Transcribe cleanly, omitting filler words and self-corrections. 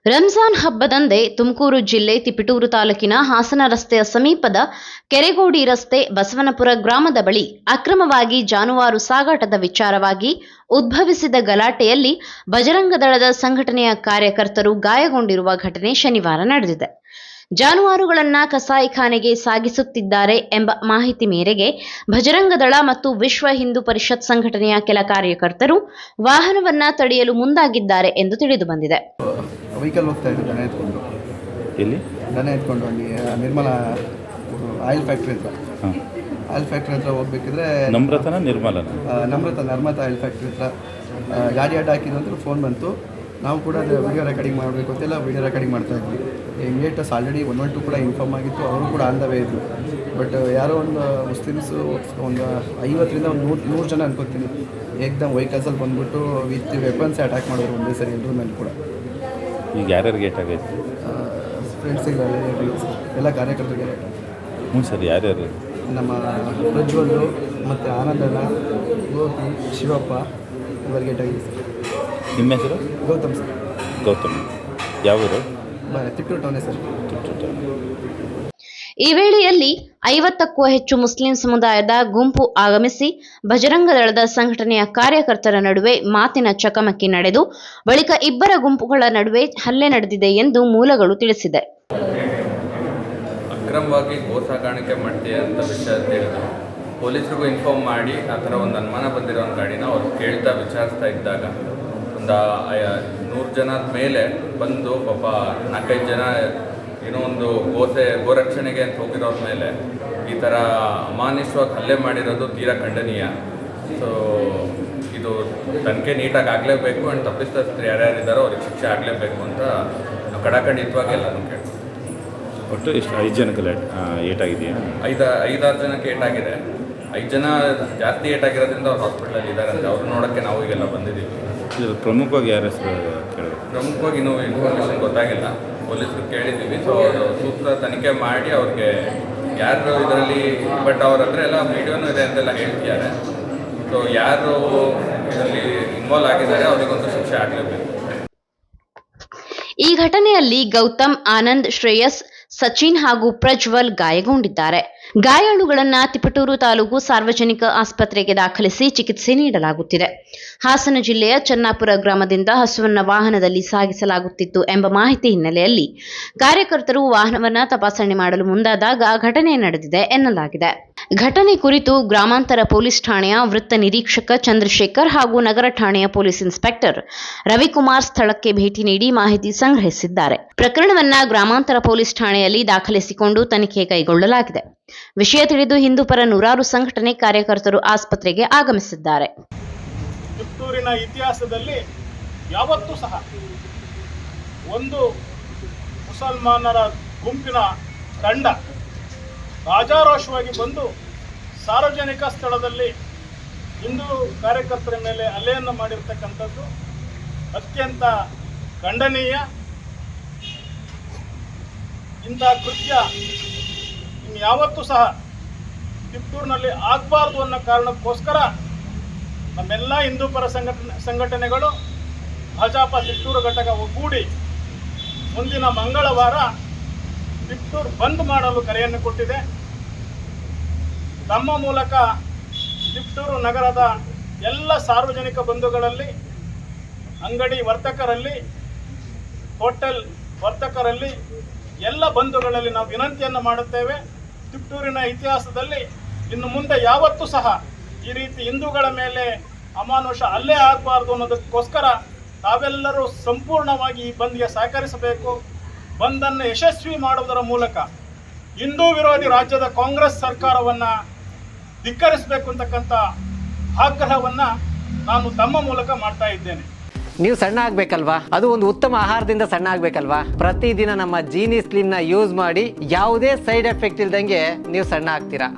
ರಂಜಾನ್ ಹಬ್ಬದಂದೇ ತುಮಕೂರು ಜಿಲ್ಲೆ ತಿಪಟೂರು ತಾಲೂಕಿನ ಹಾಸನ ರಸ್ತೆಯ ಸಮೀಪದ ಕೆರೆಗೋಡಿ ರಸ್ತೆ ಬಸವನಪುರ ಗ್ರಾಮದ ಬಳಿ ಅಕ್ರಮವಾಗಿ ಜಾನುವಾರು ಸಾಗಾಟದ ವಿಚಾರವಾಗಿ ಉದ್ಭವಿಸಿದ ಗಲಾಟೆಯಲ್ಲಿ ಬಜರಂಗ ದಳದ ಸಂಘಟನೆಯ ಕಾರ್ಯಕರ್ತರು ಗಾಯಗೊಂಡಿರುವ ಘಟನೆ ಶನಿವಾರ ನಡೆದಿದೆ. ಜಾನುವಾರುಗಳನ್ನು ಕಸಾಯಿಖಾನೆಗೆ ಸಾಗಿಸುತ್ತಿದ್ದಾರೆ ಎಂಬ ಮಾಹಿತಿ ಮೇರೆಗೆ ಬಜರಂಗ ದಳ ಮತ್ತು ವಿಶ್ವ ಹಿಂದೂ ಪರಿಷತ್ ಸಂಘಟನೆಯ ಕೆಲ ಕಾರ್ಯಕರ್ತರು ವಾಹನವನ್ನ ತಡೆಯಲು ಮುಂದಾಗಿದ್ದಾರೆ ಎಂದು ತಿಳಿದು ಬಂದಿದೆ. ವೆಹಿಕಲ್ ಹೋಗ್ತಾ ಇದ್ದು ದನ ಎತ್ಕೊಂಡು ಅಲ್ಲಿ ನಿರ್ಮಲಾ ಆಯಿಲ್ ಫ್ಯಾಕ್ಟ್ರಿ ಹತ್ರ ಹೋಗ್ಬೇಕಿದ್ರೆ ನಮ್ರತಾ ಆಯಿಲ್ ಫ್ಯಾಕ್ಟ್ರಿ ಹತ್ರ ಗಾಡಿ ಅಡ್ಡ ಹಾಕಿದ್ದು ಅಂತ ಫೋನ್ ಬಂತು. ನಾವು ಕೂಡ ಅದು ವಿಡಿಯೋ ರೆಕಾರ್ಡಿಂಗ್ ಮಾಡಬೇಕು ಅಂತೆಲ್ಲ ವಿಡಿಯೋ ರೆಕಾರ್ಡಿಂಗ್ ಮಾಡ್ತಾಯಿದ್ವಿ. ಇಮಿಡಿಯೇಟಸ್ ಆಲ್ರೆಡಿ 112 ಕೂಡ ಇನ್ಫಾರ್ಮ್ ಆಗಿತ್ತು, ಅವರು ಕೂಡ ಆನ್ ದ ವೇ ಇದ್ದರು. ಬಟ್ ಯಾರೋ ಒಂದು ಮುಸ್ಲಿಮ್ಸು ಒಂದು 50ರಿಂದ ಒಂದು 100 ಜನ ಅನ್ಕೋತೀನಿ ಏಕ್ದಮ್ ವೆಹಿಕಲ್ಸಲ್ಲಿ ಬಂದುಬಿಟ್ಟು ವಿತ್ ವೆಪನ್ಸ್ ಅಟ್ಯಾಕ್ ಮಾಡೋರು ಒಂದೇ ಸರಿ ಎಲ್ಲರ ಮೇಲೆ ಕೂಡ. ಈಗ ಯಾರ್ಯಾರಿಗೆ ಏಟಾಗೈತೆ? ಫ್ರೆಂಡ್ಸಿಗೆ ಎಲ್ಲ ಕಾರ್ಯಕರ್ತರಿಗೆ. ಸರ್ ಯಾರ್ಯಾರು? ನಮ್ಮ ಪ್ರಜ್ವಲ್ಲು ಮತ್ತು ಆನಂದಣ್ಣ, ಗೋಪಿ, ಶಿವಪ್ಪ ಇವರಿಗೆ ಏಟಾಗಿದೆ ಸರ್. ನಿಮ್ಮ ಹೆಸರು? ಗೌತಮ್ ಸರ್. ಗೌತಮ್ ಯಾವರು? ತಿಪಟೂರು ಟೌನೇ ಸರ್. ಈ ವೇಳೆಯಲ್ಲಿ 50ಕ್ಕೂ ಹೆಚ್ಚು ಮುಸ್ಲಿಂ ಸಮುದಾಯದ ಗುಂಪು ಆಗಮಿಸಿ ಬಜರಂಗ ದಳದ ಸಂಘಟನೆಯ ಕಾರ್ಯಕರ್ತರ ನಡುವೆ ಮಾತಿನ ಚಕಮಕಿ ನಡೆದು ಬಳಿಕ ಇಬ್ಬರ ಗುಂಪುಗಳ ನಡುವೆ ಹಲ್ಲೆ ನಡೆದಿದೆ ಎಂದು ಮೂಲಗಳು ತಿಳಿಸಿದೆ. ಅಕ್ರಮವಾಗಿ ಗೋ ಸಾಗಾಣಿಕೆ ಮಾಡ್ತೀಯ ಅಂತ ವಿಷಯ ತಿಳಿದು ಪೊಲೀಸರಿಗೂ ಇನ್ಫಾರ್ಮ್ ಮಾಡಿ ಆ ಥರ ಒಂದು ಅನುಮಾನ ಬಂದಿರೋ ಒಂದು ಗಾಡಿನ ಅವ್ರು ಕೇಳ್ತಾ ವಿಚಾರಿಸ್ತಾ ಇದ್ದಾಗ ಒಂದು 100 ಜನದ ಮೇಲೆ ಬಂದು ಪಾಪ 4-5 ಜನ ಏನೋ ಒಂದು ಗೋರಕ್ಷಣೆಗೆ ಅಂತ ಹೋಗಿರೋರ ಮೇಲೆ ಈ ಥರ ಅಮಾನುಷವಾಗಿ ಹಲ್ಲೆ ಮಾಡಿರೋದು ತೀರಾ ಖಂಡನೀಯ. ಸೊ ಇದು ತನಿಖೆ ನೀಟಾಗಿ ಆಗಲೇಬೇಕು ಆ್ಯಂಡ್ ತಪ್ಪಿತಸ್ಥರು ಯಾರ್ಯಾರಿದ್ದಾರೋ ಅವ್ರಿಗೆ ಶಿಕ್ಷೆ ಆಗಲೇಬೇಕು ಅಂತ ನಾವು ಕಡಾಖಂಡಿತವಾಗಿ ಎಲ್ಲನೂ ಕೇಳ್ತೀವಿ. ಒಟ್ಟು ಎಷ್ಟು 5 ಜನಕ್ಕೆ ಏಟಾಗಿದೆಯಾ? 5-6 ಜನಕ್ಕೆ ಏಟಾಗಿದೆ. 5 ಜನ ಜಾಸ್ತಿ ಏಟಾಗಿರೋದ್ರಿಂದ ಅವ್ರು ಹಾಸ್ಪಿಟ್ಲಲ್ಲಿ ಇದ್ದಾರೆ ಅಂತ ಅವ್ರು ನೋಡೋಕ್ಕೆ ನಾವು ಈಗೆಲ್ಲ ಬಂದಿದ್ದೀವಿ. ಪ್ರಮುಖವಾಗಿ ಯಾರ ಹೆಸರು ಕೇಳಬೇಕು? ಪ್ರಮುಖವಾಗಿ ಇನ್ನೂ ಇನ್ಫಾರ್ಮೇಷನ್ ಗೊತ್ತಾಗಿಲ್ಲ, ಪೊಲೀಸರು ಕೇಳಿದ್ದೀವಿ. ಸೊ ಅವರು ಸೂಕ್ತ ತನಿಖೆ ಮಾಡಿ ಅವ್ರಿಗೆ ಯಾರು ಇದರಲ್ಲಿ ಬಟ್ ಅವ್ರ ಹತ್ರ ಎಲ್ಲ ವಿಡಿಯೋನೂ ಇದೆ ಅಂತೆಲ್ಲ ಹೇಳ್ತಿದ್ದಾರೆ. ಸೊ ಯಾರು ಇದರಲ್ಲಿ ಇನ್ವಾಲ್ವ್ ಆಗಿದ್ದಾರೆ ಅವರಿಗೊಂದು ಶಿಕ್ಷೆ ಆಗಲೇಬೇಕು. ಈ ಘಟನೆಯಲ್ಲಿ ಗೌತಮ್, ಆನಂದ್, ಶ್ರೇಯಸ್, ಸಚಿನ್ ಹಾಗೂ ಪ್ರಜ್ವಲ್ ಗಾಯಗೊಂಡಿದ್ದಾರೆ. ಗಾಯಾಳುಗಳನ್ನ ತಿಪಟೂರು ತಾಲೂಕು ಸಾರ್ವಜನಿಕ ಆಸ್ಪತ್ರೆಗೆ ದಾಖಲಿಸಿ ಚಿಕಿತ್ಸೆ ನೀಡಲಾಗುತ್ತಿದೆ. ಹಾಸನ ಜಿಲ್ಲೆಯ ಚನ್ನಾಪುರ ಗ್ರಾಮದಿಂದ ಹಸುವನ್ನ ವಾಹನದಲ್ಲಿ ಸಾಗಿಸಲಾಗುತ್ತಿತ್ತು ಎಂಬ ಮಾಹಿತಿ ಹಿನ್ನೆಲೆಯಲ್ಲಿ ಕಾರ್ಯಕರ್ತರು ವಾಹನವನ್ನ ತಪಾಸಣೆ ಮಾಡಲು ಮುಂದಾದಾಗ ಘಟನೆ ನಡೆದಿದೆ ಎನ್ನಲಾಗಿದೆ. ಘಟನೆ ಕುರಿತು ಗ್ರಾಮಾಂತರ ಪೊಲೀಸ್ ಠಾಣೆಯ ವೃತ್ತ ನಿರೀಕ್ಷಕ ಚಂದ್ರಶೇಖರ್ ಹಾಗೂ ನಗರ ಠಾಣೆಯ ಪೊಲೀಸ್ ಇನ್ಸ್ಪೆಕ್ಟರ್ ರವಿಕುಮಾರ್ ಸ್ಥಳಕ್ಕೆ ಭೇಟಿ ನೀಡಿ ಮಾಹಿತಿ ಸಂಗ್ರಹಿಸಿದ್ದಾರೆ. ಪ್ರಕರಣವನ್ನ ಗ್ರಾಮಾಂತರ ಪೊಲೀಸ್ ಠಾಣೆಯಲ್ಲಿ ದಾಖಲಿಸಿಕೊಂಡು ತನಿಖೆ ಕೈಗೊಳ್ಳಲಾಗಿದೆ. ವಿಷಯ ತಿಳಿದು ಹಿಂದೂಪರ ನೂರಾರು ಸಂಘಟನೆ ಕಾರ್ಯಕರ್ತರು ಆಸ್ಪತ್ರೆಗೆ ಆಗಮಿಸಿದ್ದಾರೆ. ತಿಪಟೂರಿನ ಇತಿಹಾಸದಲ್ಲಿ ಯಾವತ್ತೂ ಸಹ ಒಂದು ಮುಸಲ್ಮಾನರ ಗುಂಪಿನ ತಂಡ ರಾಜಾರೋಷವಾಗಿ ಬಂದು ಸಾರ್ವಜನಿಕ ಸ್ಥಳದಲ್ಲಿ ಹಿಂದೂ ಕಾರ್ಯಕರ್ತರ ಮೇಲೆ ಹಲ್ಲೆಯನ್ನು ಮಾಡಿರ್ತಕ್ಕಂಥದ್ದು ಅತ್ಯಂತ ಖಂಡನೀಯ. ಇಂಥ ಕೃತ್ಯ ಇನ್ಯಾವತ್ತೂ ಸಹ ತಿಪಟೂರಿನಲ್ಲಿ ಆಗಬಾರ್ದು ಅನ್ನೋ ಕಾರಣಕ್ಕೋಸ್ಕರ ನಮ್ಮೆಲ್ಲ ಹಿಂದೂಪರ ಸಂಘಟನೆಗಳು ಭಾಜಪ ತಿಪಟೂರು ಘಟಕ ಒಗ್ಗೂಡಿ ಮುಂದಿನ ಮಂಗಳವಾರ ತಿಪಟೂರು ಬಂದ್ ಮಾಡಲು ಕರೆಯನ್ನು ಕೊಟ್ಟಿದೆ. ತಮ್ಮ ಮೂಲಕ ತಿಪಟೂರು ನಗರದ ಎಲ್ಲ ಸಾರ್ವಜನಿಕ ಬಂಧುಗಳಲ್ಲಿ, ಅಂಗಡಿ ವರ್ತಕರಲ್ಲಿ, ಹೋಟೆಲ್ ವರ್ತಕರಲ್ಲಿ, ಎಲ್ಲ ಬಂಧುಗಳಲ್ಲಿ ನಾವು ವಿನಂತಿಯನ್ನು ಮಾಡುತ್ತೇವೆ. ತಿಪಟೂರಿನ ಇತಿಹಾಸದಲ್ಲಿ ಇನ್ನು ಮುಂದೆ ಯಾವತ್ತೂ ಸಹ ಈ ರೀತಿ ಹಿಂದೂಗಳ ಮೇಲೆ ಅಮಾನುಷ ಹಲ್ಲೆ ಆಗಬಾರ್ದು ಅನ್ನೋದಕ್ಕೋಸ್ಕರ ತಾವೆಲ್ಲರೂ ಸಂಪೂರ್ಣವಾಗಿ ಈ ಬಂದ್ಗೆ ಸಹಕರಿಸಬೇಕು. ಬಂದನ್ನು ಯಶಸ್ವಿ ಮಾಡುವುದರ ಮೂಲಕ ಹಿಂದೂ ವಿರೋಧಿ ರಾಜ್ಯದ ಕಾಂಗ್ರೆಸ್ ಸರ್ಕಾರವನ್ನು ಧಿಕ್ಕರಿಸಬೇಕು ಅಂತಕ್ಕಂಥ ಆಗ್ರಹವನ್ನು ನಾನು ತಮ್ಮ ಮೂಲಕ ಮಾಡ್ತಾ ಇದ್ದೇನೆ. ನೀವು ಸಣ್ಣ ಆಗ್ಬೇಕಲ್ವಾ? ಅದು ಒಂದು ಉತ್ತಮ ಆಹಾರದಿಂದ ಸಣ್ಣ ಆಗ್ಬೇಕಲ್ವಾ? ಪ್ರತಿದಿನ ನಮ್ಮ ಜೀನಿ ಸ್ಲಿಮ್ನ ಯೂಸ್ ಮಾಡಿ ಯಾವುದೇ ಸೈಡ್ ಎಫೆಕ್ಟ್ ಇಲ್ದಂಗೆ ನೀವು ಸಣ್ಣ ಆಗ್ತೀರಾ.